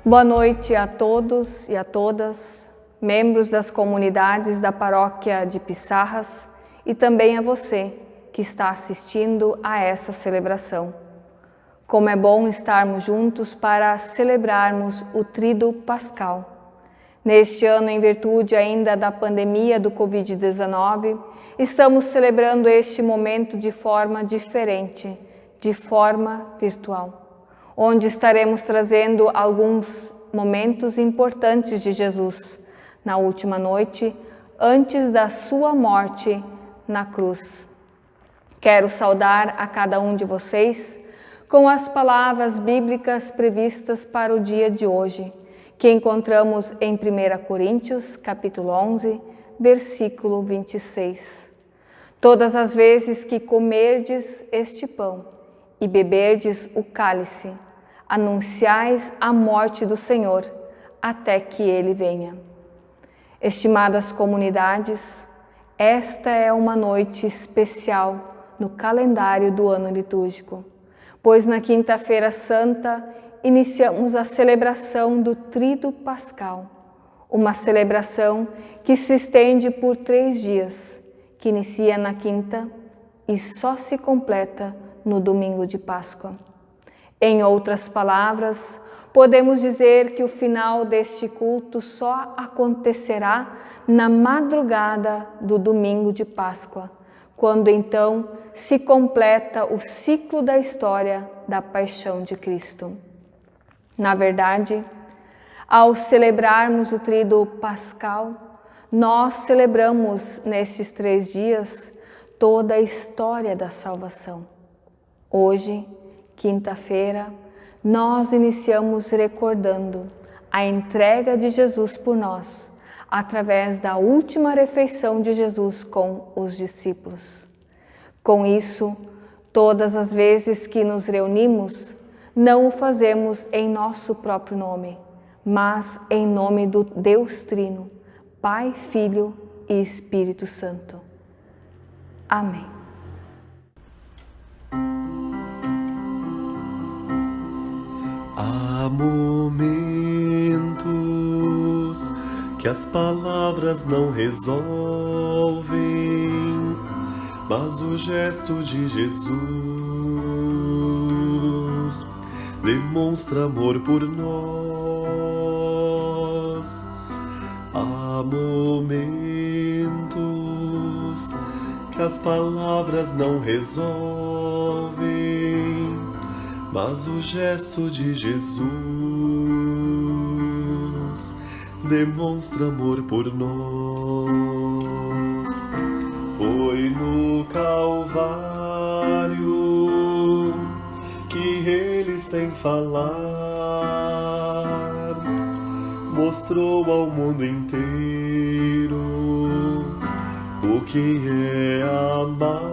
Boa noite a todos e a todas, membros das comunidades da paróquia de Pissarras e também a você que está assistindo a essa celebração. Como é bom estarmos juntos para celebrarmos o Tríduo Pascal. Neste ano, em virtude ainda da pandemia do Covid-19, estamos celebrando este momento de forma diferente, de forma virtual, onde estaremos trazendo alguns momentos importantes de Jesus na última noite, antes da sua morte na cruz. Quero saudar a cada um de vocês com as palavras bíblicas previstas para o dia de hoje, que encontramos em 1 Coríntios, capítulo 11, versículo 26. Todas as vezes que comerdes este pão e beberdes o cálice, anunciais a morte do Senhor, até que Ele venha. Estimadas comunidades, esta é uma noite especial no calendário do ano litúrgico, pois na Quinta-feira Santa iniciamos a celebração do Tríduo Pascal, uma celebração que se estende por 3 dias, que inicia na quinta e só se completa no domingo de Páscoa. Em outras palavras, podemos dizer que o final deste culto só acontecerá na madrugada do domingo de Páscoa, quando então se completa o ciclo da história da paixão de Cristo. Na verdade, ao celebrarmos o Tríduo Pascal, nós celebramos nestes 3 dias toda a história da salvação. Hoje, quinta-feira, nós iniciamos recordando a entrega de Jesus por nós, através da última refeição de Jesus com os discípulos. Com isso, todas as vezes que nos reunimos, não o fazemos em nosso próprio nome, mas em nome do Deus Trino, Pai, Filho e Espírito Santo. Amém. Há momentos que as palavras não resolvem, mas o gesto de Jesus demonstra amor por nós. Há momentos que as palavras não resolvem, mas o gesto de Jesus demonstra amor por nós. Foi no Calvário que Ele, sem falar, mostrou ao mundo inteiro o que é amar.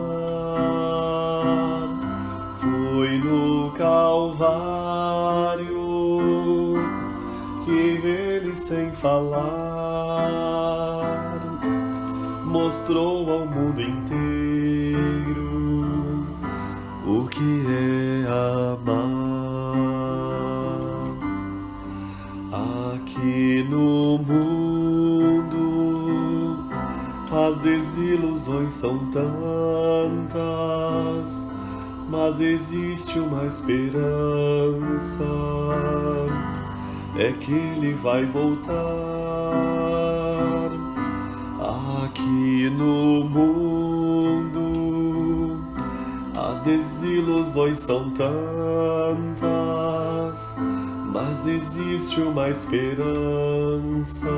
Foi no Calvário que Ele, sem falar, mostrou ao mundo inteiro o que é amar. Aqui no mundo as desilusões são tantas, mas existe uma esperança, é que Ele vai voltar. Aqui no mundo as desilusões são tantas, mas existe uma esperança,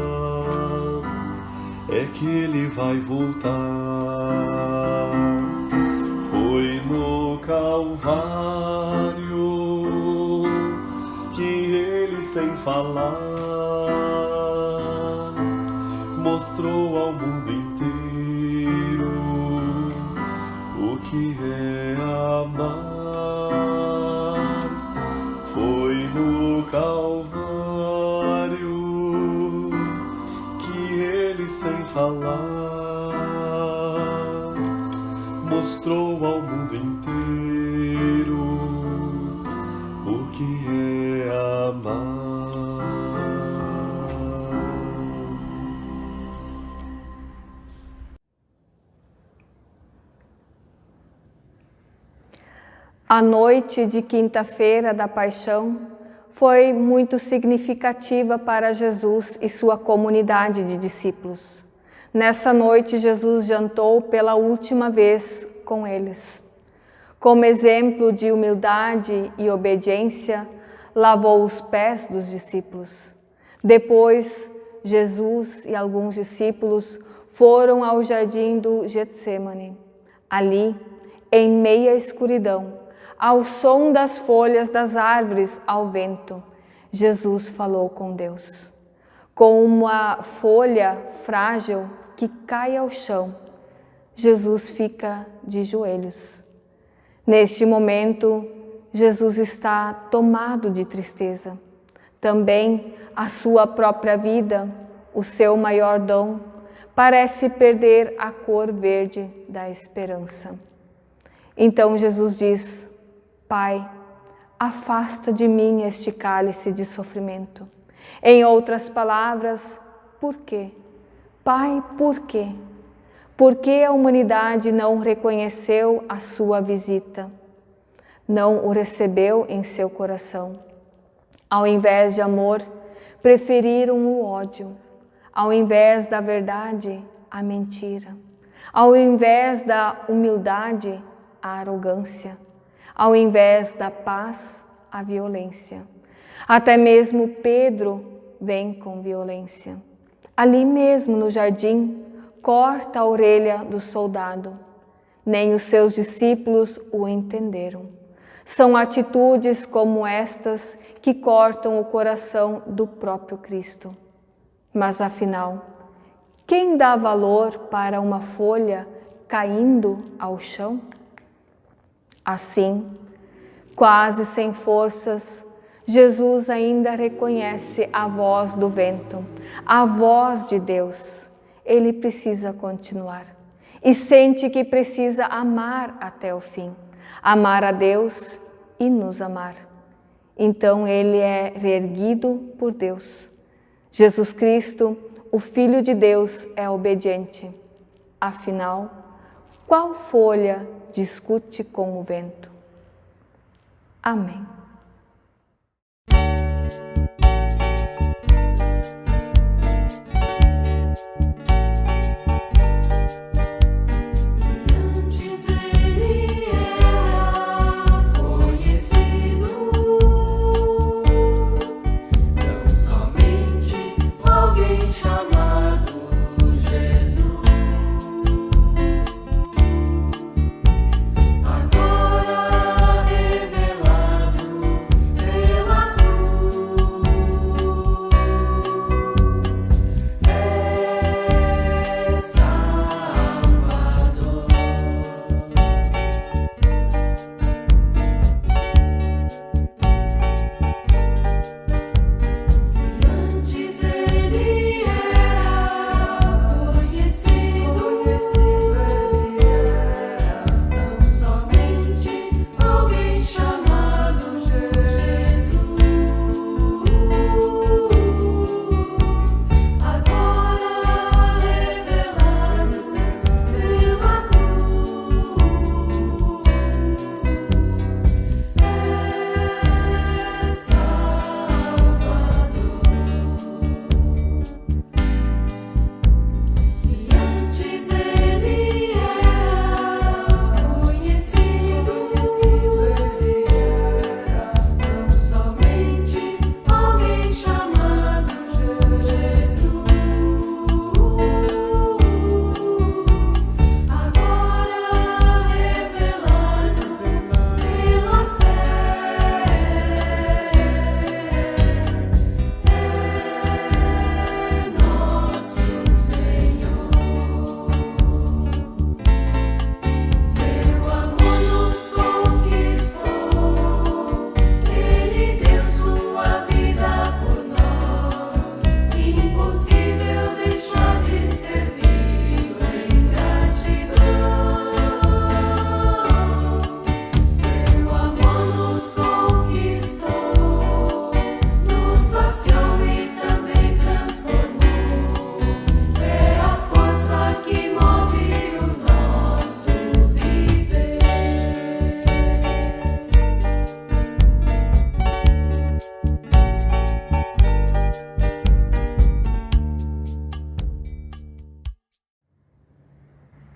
é que Ele vai voltar. Foi no Calvário que Ele, sem falar, mostrou ao mundo inteiro o que é amar. Foi no Calvário que Ele, sem falar, mostrou ao mundo inteiro o que é amar. A noite de quinta-feira da Paixão foi muito significativa para Jesus e sua comunidade de discípulos. Nessa noite, Jesus jantou pela última vez com eles. Como exemplo de humildade e obediência, lavou os pés dos discípulos. Depois, Jesus e alguns discípulos foram ao jardim do Getsêmani. Ali, em meia escuridão, ao som das folhas das árvores ao vento, Jesus falou com Deus. Com uma folha frágil que cai ao chão, Jesus fica de joelhos. Neste momento, Jesus está tomado de tristeza. Também a sua própria vida, o seu maior dom, parece perder a cor verde da esperança. Então Jesus diz: Pai, afasta de mim este cálice de sofrimento. Em outras palavras, por quê? Pai, por quê? Por que a humanidade não reconheceu a sua visita? Não o recebeu em seu coração? Ao invés de amor, preferiram o ódio. Ao invés da verdade, a mentira. Ao invés da humildade, a arrogância. Ao invés da paz, a violência. Até mesmo Pedro vem com violência. Ali mesmo no jardim, corta a orelha do soldado. Nem os seus discípulos o entenderam. São atitudes como estas que cortam o coração do próprio Cristo. Mas afinal, quem dá valor para uma folha caindo ao chão? Assim, quase sem forças, Jesus ainda reconhece a voz do vento, a voz de Deus. Ele precisa continuar e sente que precisa amar até o fim, amar a Deus e nos amar. Então ele é reerguido por Deus. Jesus Cristo, o Filho de Deus, é obediente. Afinal, qual folha discute com o vento? Amém. Agora revelado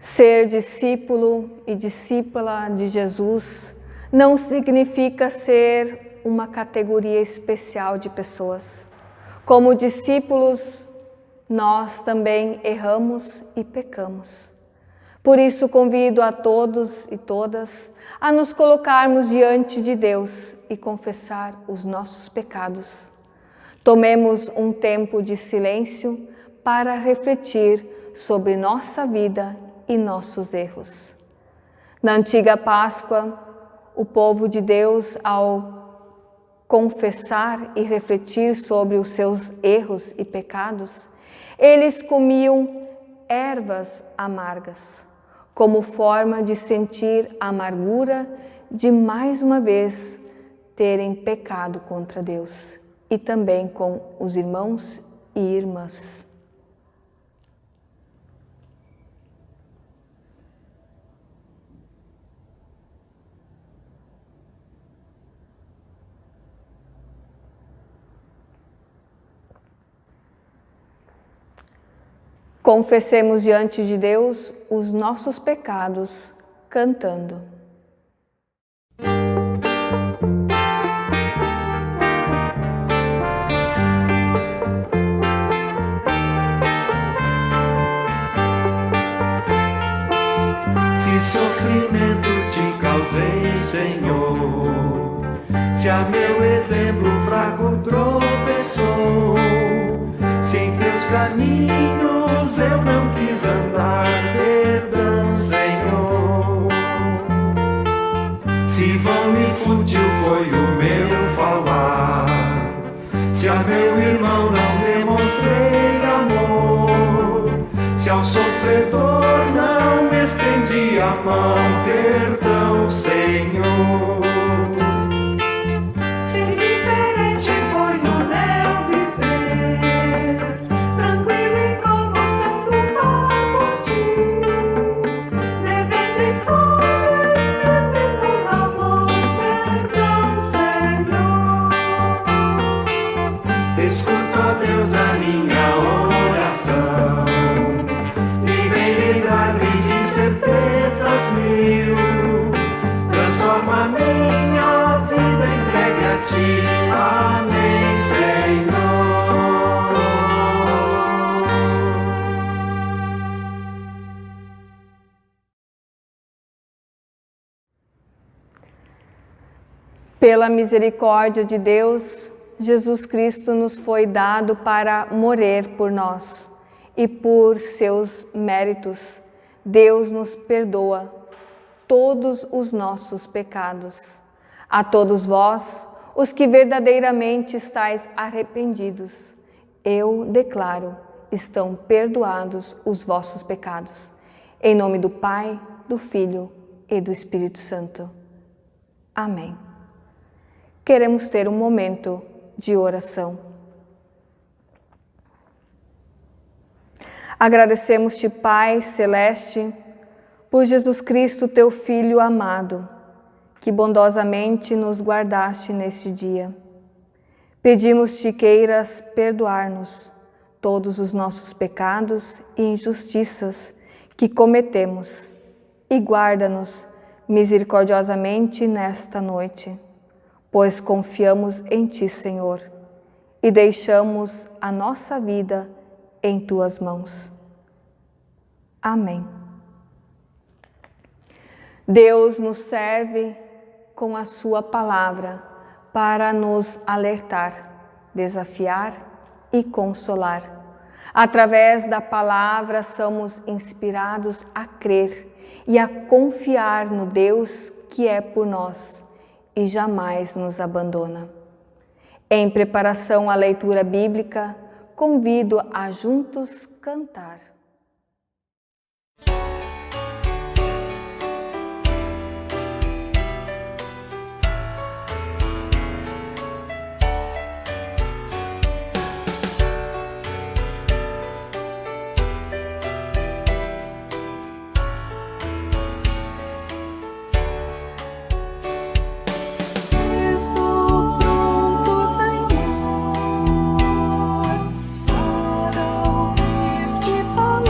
Ser discípulo e discípula de Jesus não significa ser uma categoria especial de pessoas. Como discípulos, nós também erramos e pecamos. Por isso, convido a todos e todas a nos colocarmos diante de Deus e confessar os nossos pecados. Tomemos um tempo de silêncio para refletir sobre nossa vida e nossos erros. Na antiga Páscoa, o povo de Deus, ao confessar e refletir sobre os seus erros e pecados, eles comiam ervas amargas, como forma de sentir a amargura de mais uma vez terem pecado contra Deus e também com os irmãos e irmãs. Confessemos diante de Deus os nossos pecados, cantando. Se sofrimento te causei, Senhor, se a meu exemplo fraco tropeçou, se em teus caminhos eu não quis andar, perdão, Senhor. Se vão e fútil foi o meu falar, se a meu irmão não demonstrei amor, se ao sofredor não estendi a mão, perdão, Senhor. Amém, Senhor. Pela misericórdia de Deus, Jesus Cristo nos foi dado para morrer por nós, e por seus méritos, Deus nos perdoa todos os nossos pecados. A todos vós, os que verdadeiramente estáis arrependidos, eu declaro, estão perdoados os vossos pecados. Em nome do Pai, do Filho e do Espírito Santo. Amém. Queremos ter um momento de oração. Agradecemos-te, Pai Celeste, por Jesus Cristo, teu Filho amado, que bondosamente nos guardaste neste dia. Pedimos-te queiras perdoar-nos todos os nossos pecados e injustiças que cometemos e guarda-nos misericordiosamente nesta noite, pois confiamos em Ti, Senhor, e deixamos a nossa vida em Tuas mãos. Amém. Deus nos serve com a sua palavra para nos alertar, desafiar e consolar. Através da palavra somos inspirados a crer e a confiar no Deus que é por nós e jamais nos abandona. Em preparação à leitura bíblica, convido a juntos cantar. Falar.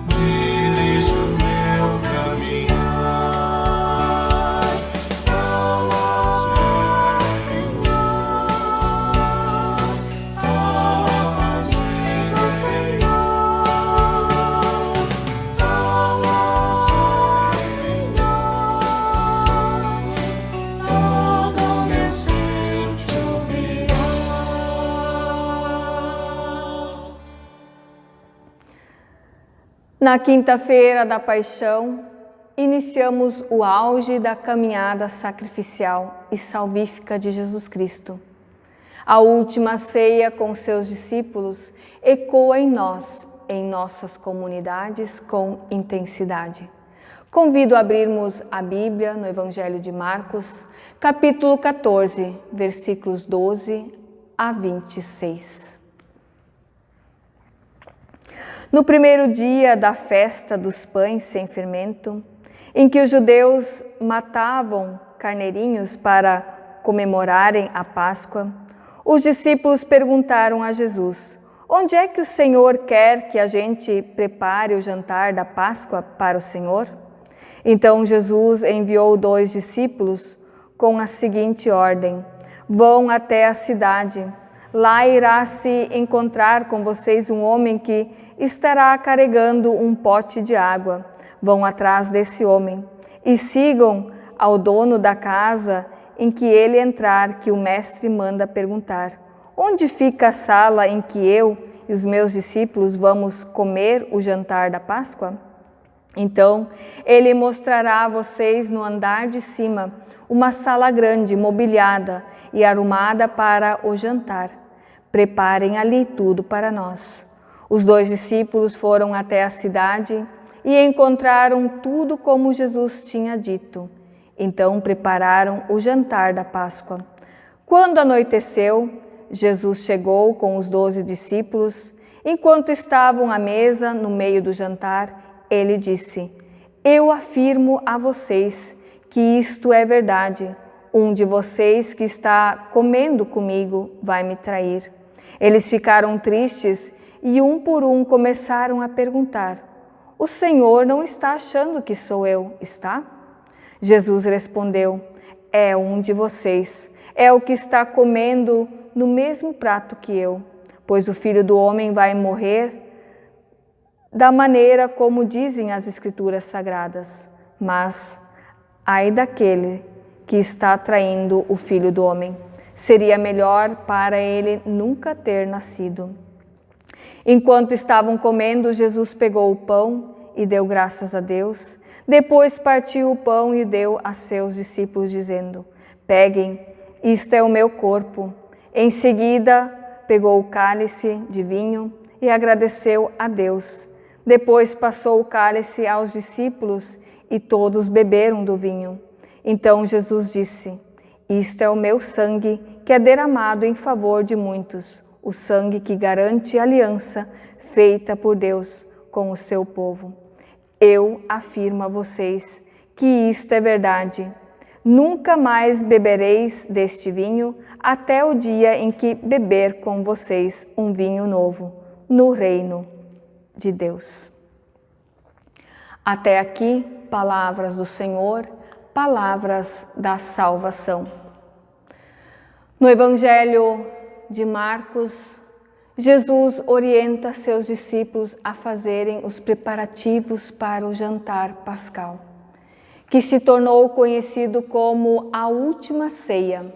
dirige o meu caminhar. Fala, Senhor, fala, Senhor, fala, Senhor, todo meu ser te ouvirá. Na quinta-feira da Paixão, iniciamos o auge da caminhada sacrificial e salvífica de Jesus Cristo. A última ceia com seus discípulos ecoa em nós, em nossas comunidades, com intensidade. Convido a abrirmos a Bíblia no Evangelho de Marcos, capítulo 14, versículos 12 a 26. No primeiro dia da festa dos pães sem fermento, em que os judeus matavam carneirinhos para comemorarem a Páscoa, os discípulos perguntaram a Jesus: onde é que o Senhor quer que a gente prepare o jantar da Páscoa para o Senhor? Então Jesus enviou 2 discípulos com a seguinte ordem: vão até a cidade. Lá irá se encontrar com vocês um homem que estará carregando um pote de água. Vão atrás desse homem e sigam ao dono da casa em que ele entrar, que o mestre manda perguntar: onde fica a sala em que eu e os meus discípulos vamos comer o jantar da Páscoa? Então ele mostrará a vocês no andar de cima uma sala grande, mobiliada e arrumada para o jantar. Preparem ali tudo para nós. Os 2 discípulos foram até a cidade e encontraram tudo como Jesus tinha dito. Então prepararam o jantar da Páscoa. Quando anoiteceu, Jesus chegou com os 12 discípulos. Enquanto estavam à mesa, no meio do jantar, ele disse: eu afirmo a vocês que isto é verdade. Um de vocês que está comendo comigo vai me trair. Eles ficaram tristes e um por um começaram a perguntar: o Senhor não está achando que sou eu, está? Jesus respondeu: é um de vocês, é o que está comendo no mesmo prato que eu, pois o Filho do Homem vai morrer da maneira como dizem as Escrituras Sagradas. Mas ai daquele que está traindo o Filho do Homem. Seria melhor para ele nunca ter nascido. Enquanto estavam comendo, Jesus pegou o pão e deu graças a Deus. Depois partiu o pão e deu a seus discípulos, dizendo: peguem, isto é o meu corpo. Em seguida, pegou o cálice de vinho e agradeceu a Deus. Depois passou o cálice aos discípulos e todos beberam do vinho. Então Jesus disse: isto é o meu sangue que é derramado em favor de muitos, o sangue que garante a aliança feita por Deus com o seu povo. Eu afirmo a vocês que isto é verdade. Nunca mais bebereis deste vinho até o dia em que beber com vocês um vinho novo no reino de Deus. Até aqui, palavras do Senhor, palavras da salvação. No Evangelho de Marcos, Jesus orienta seus discípulos a fazerem os preparativos para o jantar pascal, que se tornou conhecido como a última ceia.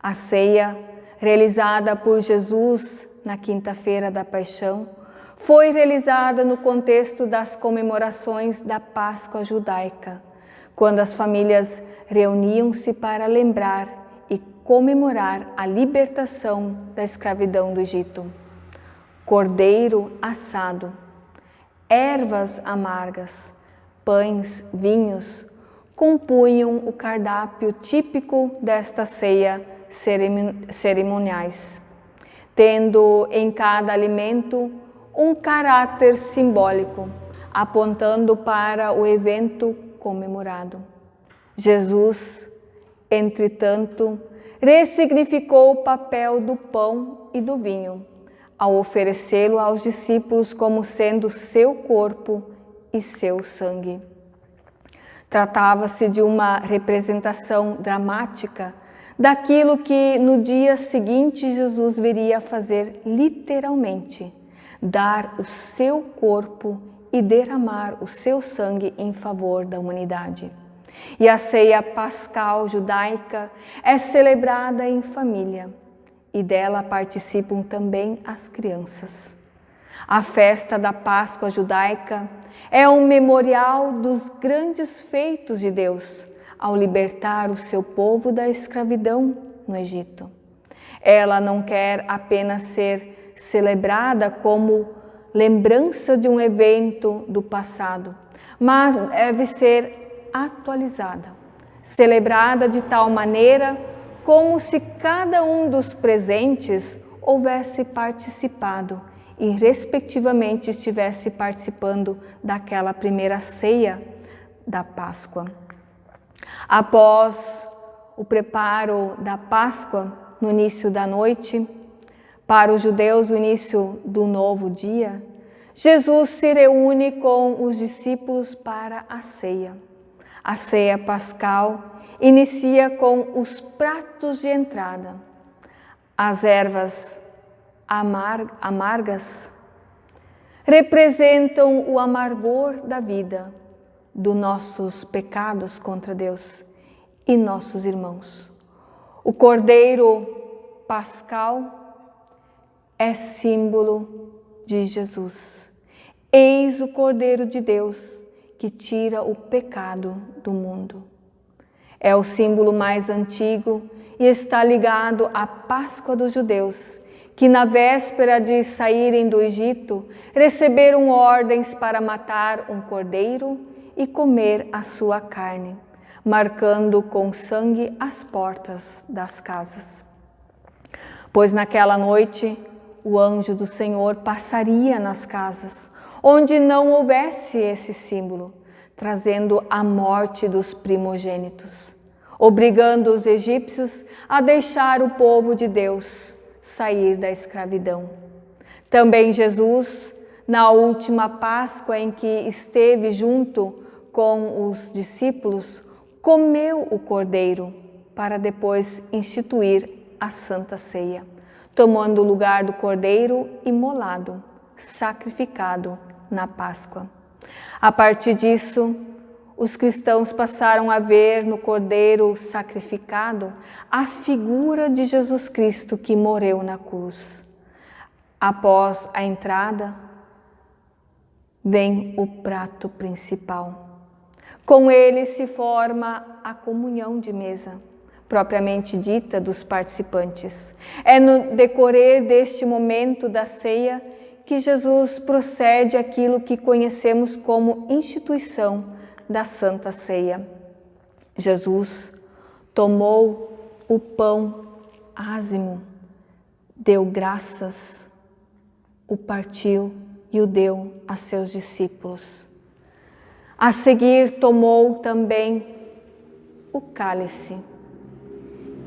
A ceia, realizada por Jesus na quinta-feira da Paixão, foi realizada no contexto das comemorações da Páscoa judaica, quando as famílias reuniam-se para lembrar e comemorar a libertação da escravidão do Egito. Cordeiro assado, ervas amargas, pães, vinhos, compunham o cardápio típico desta ceia cerimoniais, tendo em cada alimento um caráter simbólico, apontando para o evento comemorado. Jesus, entretanto, ressignificou o papel do pão e do vinho, ao oferecê-lo aos discípulos como sendo seu corpo e seu sangue. Tratava-se de uma representação dramática daquilo que no dia seguinte Jesus viria fazer literalmente, dar o seu corpo e derramar o seu sangue em favor da humanidade. E a ceia pascal judaica é celebrada em família e dela participam também as crianças. A festa da Páscoa judaica é um memorial dos grandes feitos de Deus ao libertar o seu povo da escravidão no Egito. Ela não quer apenas ser celebrada como lembrança de um evento do passado, mas deve ser atualizada, celebrada de tal maneira como se cada um dos presentes houvesse participado e respectivamente estivesse participando daquela primeira ceia da Páscoa. Após o preparo da Páscoa, no início da noite, para os judeus o início do novo dia, Jesus se reúne com os discípulos para a ceia. A ceia pascal inicia com os pratos de entrada. As ervas amargas representam o amargor da vida, dos nossos pecados contra Deus e nossos irmãos. O cordeiro pascal é símbolo de Jesus. Eis o Cordeiro de Deus que tira o pecado do mundo. É o símbolo mais antigo e está ligado à Páscoa dos judeus, que na véspera de saírem do Egito, receberam ordens para matar um cordeiro e comer a sua carne, marcando com sangue as portas das casas. Pois naquela noite, o anjo do Senhor passaria nas casas, onde não houvesse esse símbolo, trazendo a morte dos primogênitos, obrigando os egípcios a deixar o povo de Deus sair da escravidão. Também Jesus, na última Páscoa em que esteve junto com os discípulos, comeu o cordeiro para depois instituir a Santa Ceia, tomando o lugar do cordeiro imolado, sacrificado na Páscoa. A partir disso, os cristãos passaram a ver no cordeiro sacrificado a figura de Jesus Cristo que morreu na cruz. Após a entrada, vem o prato principal. Com ele se forma a comunhão de mesa, propriamente dita dos participantes. É no decorrer deste momento da ceia que Jesus procede àquilo que conhecemos como instituição da Santa Ceia. Jesus tomou o pão ázimo, deu graças, o partiu e o deu a seus discípulos. A seguir tomou também o cálice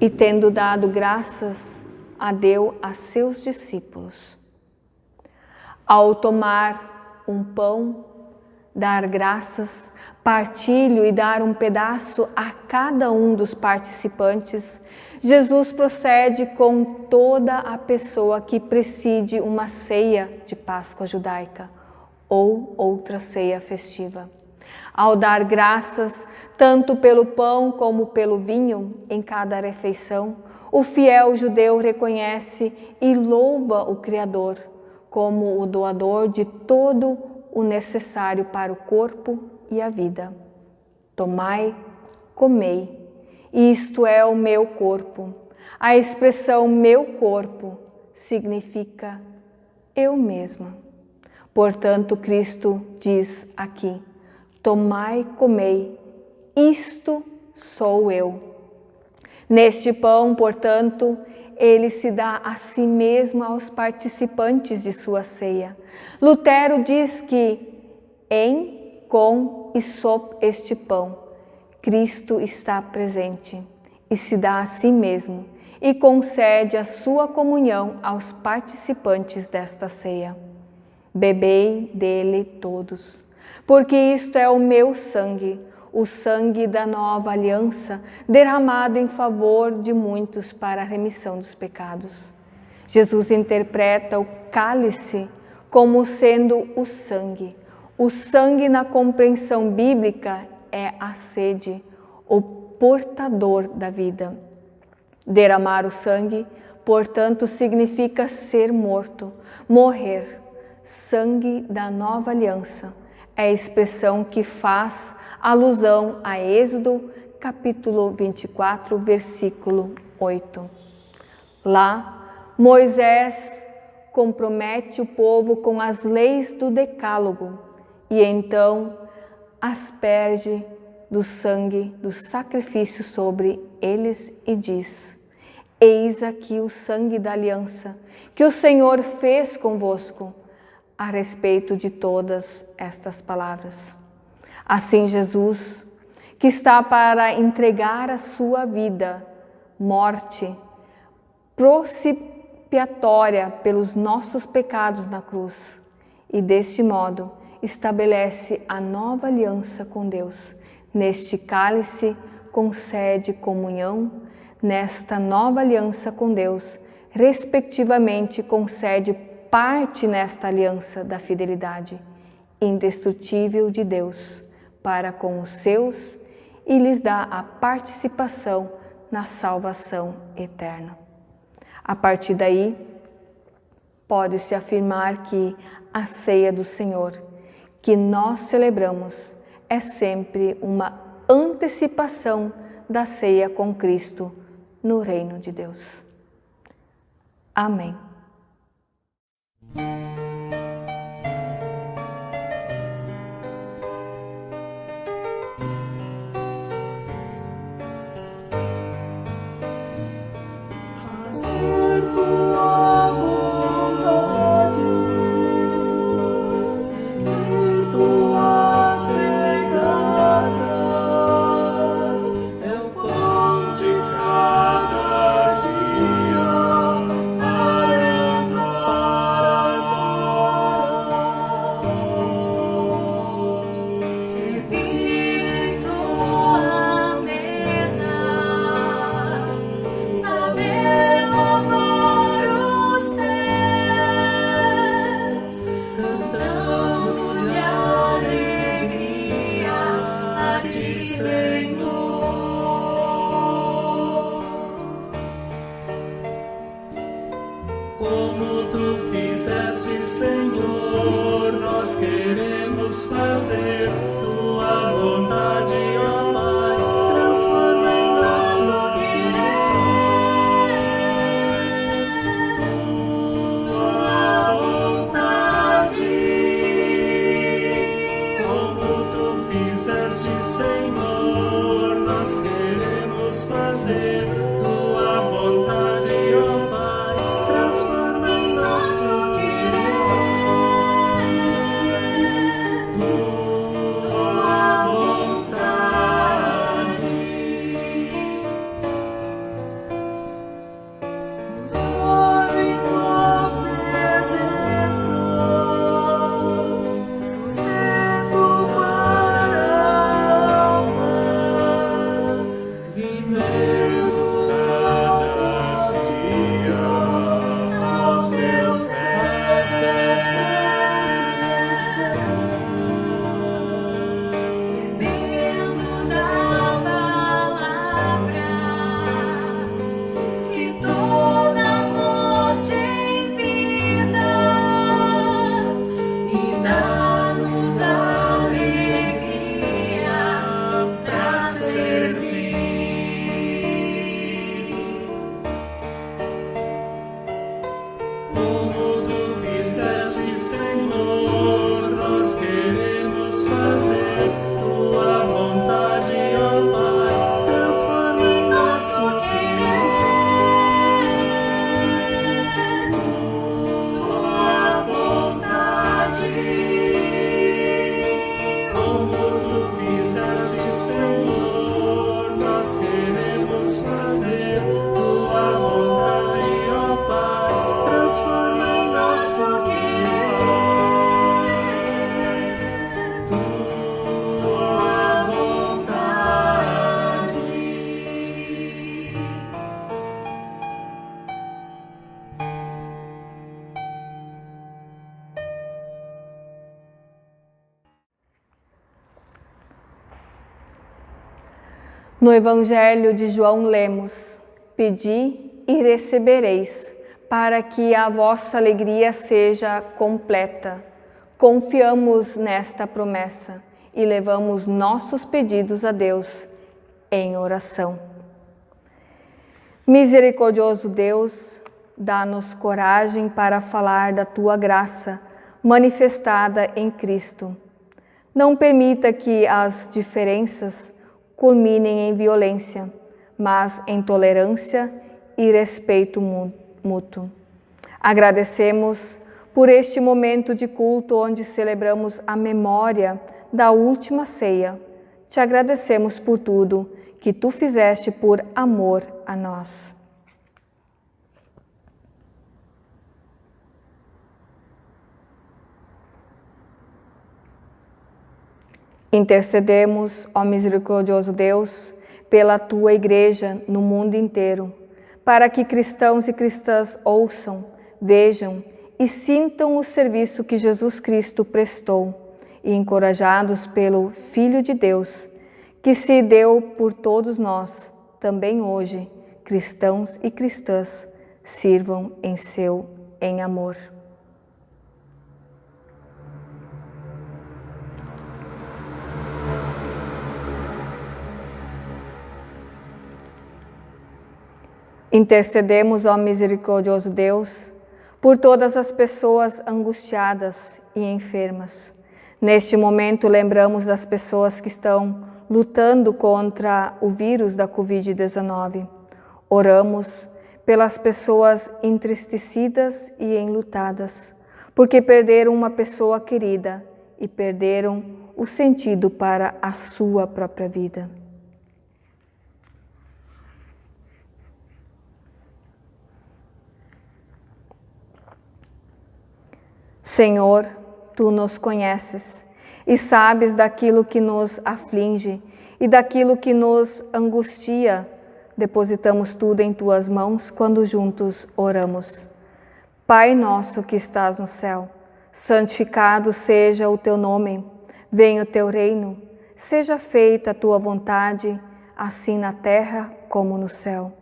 e, tendo dado graças, a deu a seus discípulos. Ao tomar um pão, dar graças, partilho e dar um pedaço a cada um dos participantes, Jesus procede com toda a pessoa que preside uma ceia de Páscoa judaica ou outra ceia festiva. Ao dar graças, tanto pelo pão como pelo vinho, em cada refeição, o fiel judeu reconhece e louva o Criador como o doador de todo o necessário para o corpo e a vida. Tomai, comei, isto é o meu corpo. A expressão meu corpo significa eu mesma. Portanto, Cristo diz aqui: tomai, comei, isto sou eu. Neste pão, portanto, ele se dá a si mesmo aos participantes de sua ceia. Lutero diz que em, com e sob este pão, Cristo está presente e se dá a si mesmo e concede a sua comunhão aos participantes desta ceia. Bebei dele todos, porque isto é o meu sangue, o sangue da nova aliança, derramado em favor de muitos para a remissão dos pecados. Jesus interpreta o cálice como sendo o sangue. O sangue, na compreensão bíblica, é a sede, o portador da vida. Derramar o sangue, portanto, significa ser morto, morrer. Sangue da nova aliança é a expressão que faz alusão a Êxodo, capítulo 24, versículo 8. Lá, Moisés compromete o povo com as leis do Decálogo e então asperge do sangue do sacrifício sobre eles e diz: eis aqui o sangue da aliança que o Senhor fez convosco, a respeito de todas estas palavras. Assim Jesus, que está para entregar a sua vida, morte, propiciatória pelos nossos pecados na cruz, e deste modo estabelece a nova aliança com Deus. Neste cálice concede comunhão, nesta nova aliança com Deus, respectivamente concede parte nesta aliança da fidelidade indestrutível de Deus para com os seus e lhes dá a participação na salvação eterna. A partir daí, pode-se afirmar que a ceia do Senhor, que nós celebramos, é sempre uma antecipação da ceia com Cristo no reino de Deus. Amém. Fazer tua vontade, seguir tuas pegadas, é o pão de cada dia, para nós, servir em tua mesa, saber lavar os pés, cantando de alegria a ti, Senhor. Como tu fizeste, Senhor, nós queremos fazer tua vontade, ó Pai, transforma em nosso querer. Tua vontade, como tu fizeste, Senhor, nós queremos fazer tua vontade, ó Pai, transforma em nosso querer. Tua vontade. Estou em tua presença, sustento para a alma, de meio No Evangelho de João lemos: pedi e recebereis, para que a vossa alegria seja completa. Confiamos nesta promessa e levamos nossos pedidos a Deus em oração. Misericordioso Deus, dá-nos coragem para falar da tua graça manifestada em Cristo. Não permita que as diferenças culminem em violência, mas em tolerância e respeito mútuo. Agradecemos por este momento de culto onde celebramos a memória da última ceia. Te agradecemos por tudo que tu fizeste por amor a nós. Intercedemos, ó misericordioso Deus, pela tua Igreja no mundo inteiro, para que cristãos e cristãs ouçam, vejam e sintam o serviço que Jesus Cristo prestou, e encorajados pelo Filho de Deus, que se deu por todos nós, também hoje, cristãos e cristãs, sirvam em amor. Intercedemos, ó misericordioso Deus, por todas as pessoas angustiadas e enfermas. Neste momento, lembramos das pessoas que estão lutando contra o vírus da Covid-19. Oramos pelas pessoas entristecidas e enlutadas, porque perderam uma pessoa querida e perderam o sentido para a sua própria vida. Senhor, tu nos conheces e sabes daquilo que nos aflige e daquilo que nos angustia. Depositamos tudo em tuas mãos quando juntos oramos. Pai nosso que estás no céu, santificado seja o teu nome. Venha o teu reino, seja feita a tua vontade, assim na terra como no céu.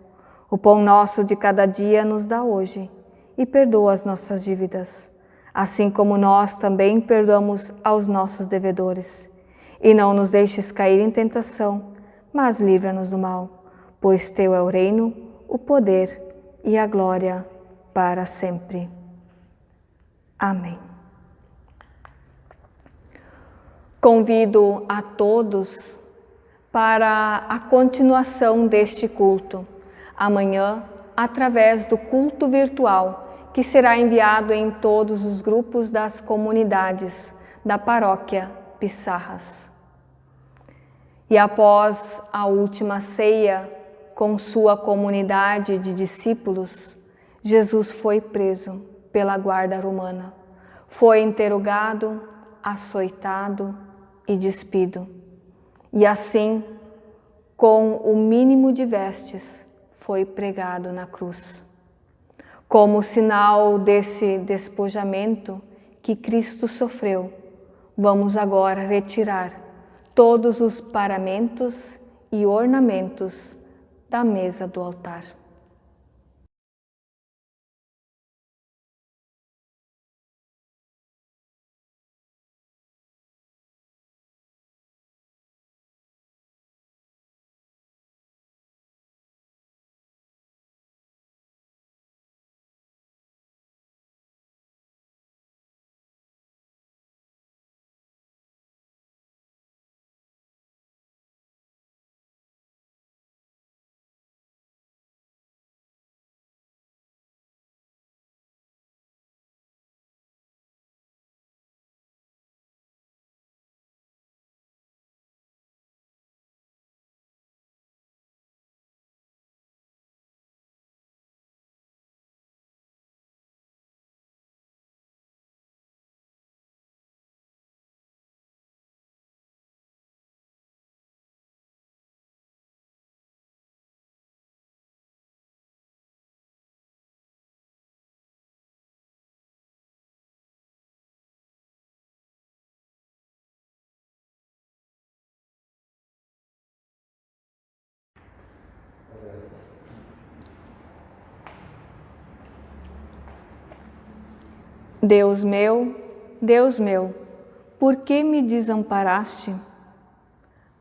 O pão nosso de cada dia nos dá hoje e perdoa as nossas dívidas, assim como nós também perdoamos aos nossos devedores. E não nos deixes cair em tentação, mas livra-nos do mal, pois teu é o reino, o poder e a glória para sempre. Amém. Convido a todos para a continuação deste culto, amanhã, através do culto virtual, que será enviado em todos os grupos das comunidades da paróquia Pissarras. E após a última ceia, com sua comunidade de discípulos, Jesus foi preso pela guarda romana. Foi interrogado, açoitado e despido. E assim, com o mínimo de vestes, foi pregado na cruz. Como sinal desse despojamento que Cristo sofreu, vamos agora retirar todos os paramentos e ornamentos da mesa do altar. Deus meu, por que me desamparaste?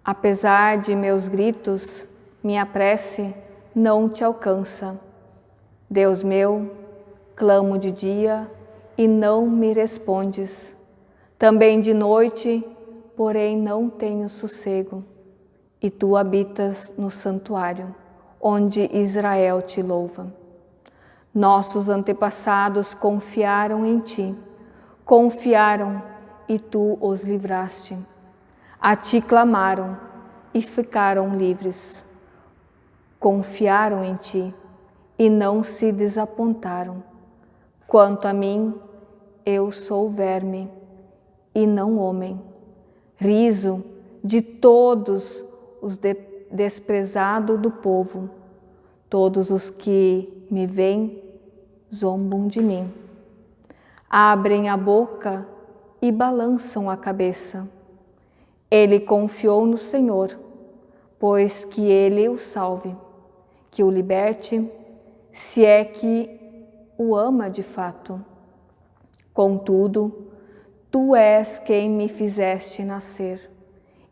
Apesar de meus gritos, minha prece não te alcança. Deus meu, clamo de dia e não me respondes. Também de noite, porém não tenho sossego. E tu habitas no santuário, onde Israel te louva. Nossos antepassados confiaram em ti, confiaram e tu os livraste. A ti clamaram e ficaram livres. Confiaram em ti e não se desapontaram. Quanto a mim, eu sou verme e não homem, riso de todos os desprezado do povo. Todos os que me veem zombam de mim. Abrem a boca e balançam a cabeça. Ele confiou no Senhor, pois que Ele o salve, que o liberte, se é que o ama de fato. Contudo, tu és quem me fizeste nascer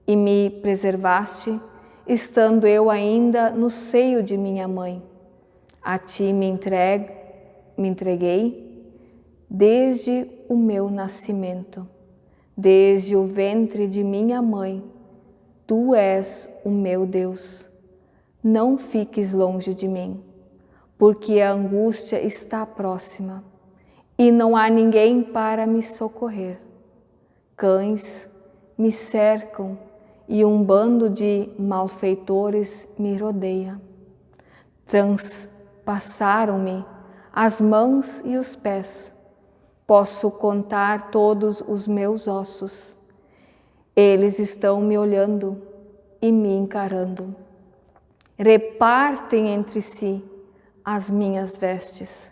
e me preservaste, estando eu ainda no seio de minha mãe. A ti me entreguei desde o meu nascimento, desde o ventre de minha mãe. Tu és o meu Deus. Não fiques longe de mim, porque a angústia está próxima e não há ninguém para me socorrer. Cães me cercam e um bando de malfeitores me rodeia. Transpassaram-me as mãos e os pés. Posso contar todos os meus ossos. Eles estão me olhando e me encarando. Repartem entre si as minhas vestes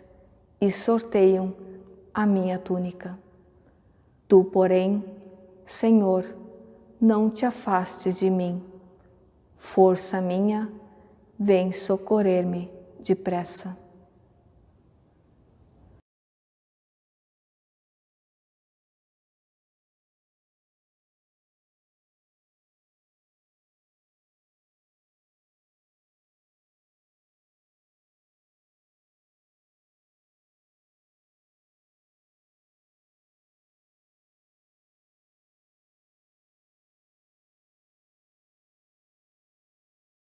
e sorteiam a minha túnica. Tu, porém, Senhor, não te afastes de mim. Força minha, vem socorrer-me depressa.